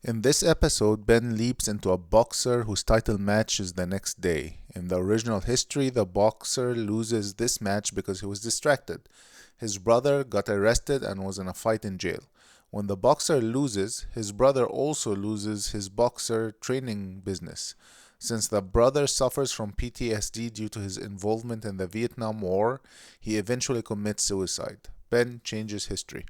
In this episode, Ben leaps into a boxer whose title match is the next day. In the original history, the boxer loses this match because he was distracted. His brother got arrested and was in a fight in jail. When the boxer loses, his brother also loses his boxer training business. Since the brother suffers from PTSD due to his involvement in the Vietnam War, he eventually commits suicide. Ben changes history.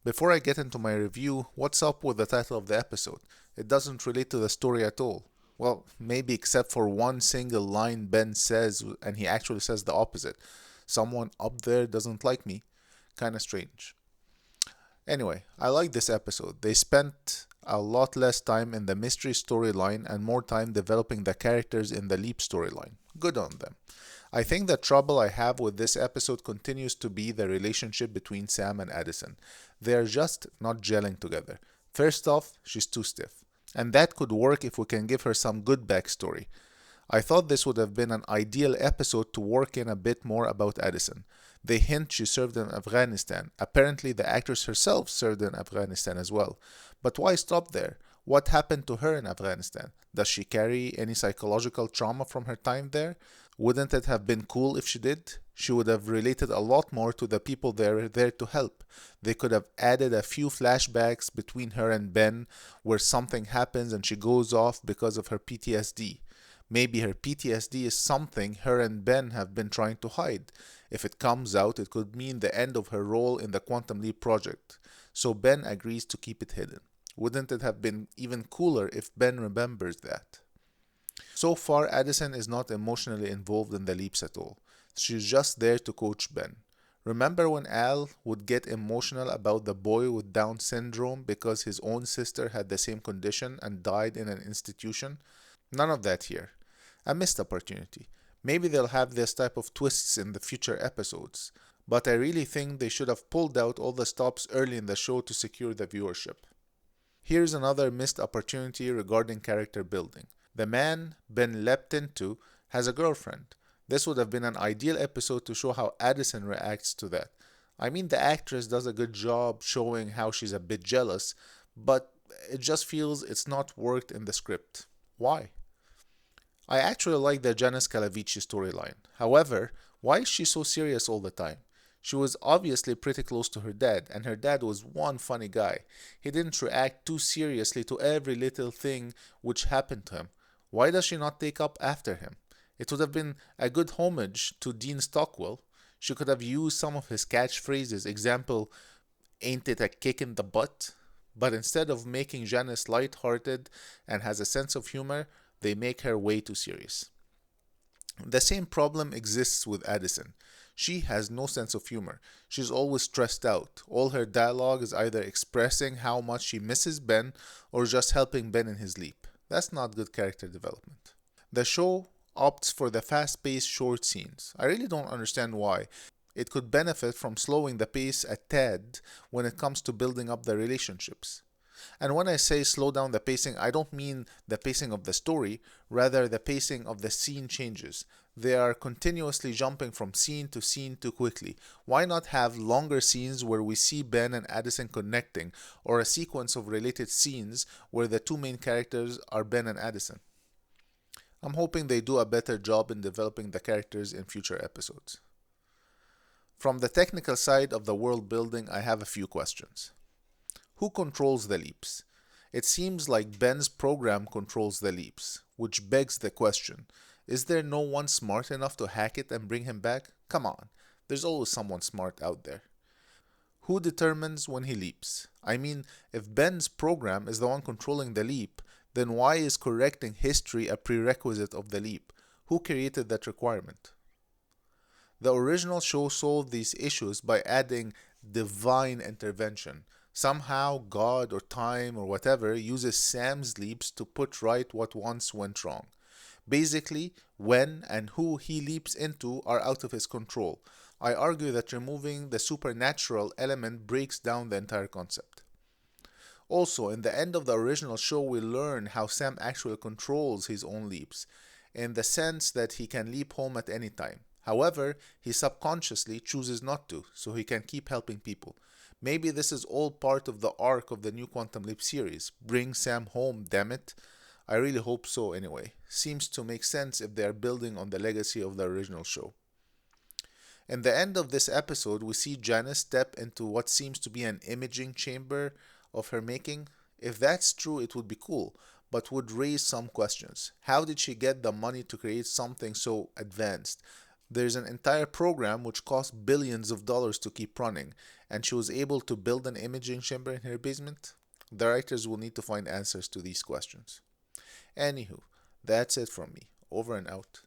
Before I get into my review, what's up with the title of the episode? It doesn't relate to the story at all. Well, maybe except for one single line Ben says, and he actually says the opposite. Someone up there doesn't like me. Kinda strange. Anyway, I like this episode. They spent a lot less time in the mystery storyline and more time developing the characters in the Leap storyline. Good on them. I think the trouble I have with this episode continues to be the relationship between Sam and Addison. They are just not gelling together. First off, she's too stiff. And that could work if we can give her some good backstory. I thought this would have been an ideal episode to work in a bit more about Addison. They hint she served in Afghanistan. Apparently, the actress herself served in Afghanistan as well. But why stop there? What happened to her in Afghanistan? Does she carry any psychological trauma from her time there? Wouldn't it have been cool if she did? She would have related a lot more to the people there to help. They could have added a few flashbacks between her and Ben where something happens and she goes off because of her PTSD. Maybe her PTSD is something her and Ben have been trying to hide. If it comes out, it could mean the end of her role in the Quantum Leap project. So Ben agrees to keep it hidden. Wouldn't it have been even cooler if Ben remembers that? So far, Addison is not emotionally involved in the leaps at all. She's just there to coach Ben. Remember when Al would get emotional about the boy with Down syndrome because his own sister had the same condition and died in an institution? None of that here. A missed opportunity. Maybe they'll have this type of twists in the future episodes, but I really think they should have pulled out all the stops early in the show to secure the viewership. Here's another missed opportunity regarding character building. The man Ben leapt into has a girlfriend. This would have been an ideal episode to show how Addison reacts to that. I mean, the actress does a good job showing how she's a bit jealous, but it just feels it's not worked in the script. Why? I actually like the Janice Calavici storyline. However, why is she so serious all the time? She was obviously pretty close to her dad, and her dad was one funny guy. He didn't react too seriously to every little thing which happened to him. Why does she not take up after him? It would have been a good homage to Dean Stockwell. She could have used some of his catchphrases, example, ain't it a kick in the butt? But instead of making Janice light-hearted and has a sense of humor, they make her way too serious. The same problem exists with Addison. She has no sense of humor. She's always stressed out. All her dialogue is either expressing how much she misses Ben or just helping Ben in his leap. That's not good character development. The show opts for the fast-paced short scenes. I really don't understand why. It could benefit from slowing the pace a tad when it comes to building up the relationships. And when I say slow down the pacing, I don't mean the pacing of the story, rather the pacing of the scene changes. They are continuously jumping from scene to scene too quickly. Why not have longer scenes where we see Ben and Addison connecting, or a sequence of related scenes where the two main characters are Ben and Addison? I'm hoping they do a better job in developing the characters in future episodes. From the technical side of the world building, I have a few questions. Who controls the leaps? It seems like Ben's program controls the leaps, which begs the question, is there no one smart enough to hack it and bring him back? Come on, there's always someone smart out there. Who determines when he leaps? I mean, if Ben's program is the one controlling the leap, then why is correcting history a prerequisite of the leap? Who created that requirement? The original show solved these issues by adding divine intervention. Somehow God or time or whatever uses Sam's leaps to put right what once went wrong. Basically, when and who he leaps into are out of his control. I argue that removing the supernatural element breaks down the entire concept. Also, in the end of the original show, we learn how Sam actually controls his own leaps, in the sense that he can leap home at any time. However, he subconsciously chooses not to, so he can keep helping people. Maybe this is all part of the arc of the new Quantum Leap series. Bring Sam home, damn it. I really hope so anyway. Seems to make sense if they are building on the legacy of the original show. In the end of this episode, we see Janice step into what seems to be an imaging chamber of her making. If that's true, it would be cool, but would raise some questions. How did she get the money to create something so advanced? There's an entire program which cost billions of dollars to keep running, and she was able to build an imaging chamber in her basement? The writers will need to find answers to these questions. Anywho, that's it from me. Over and out.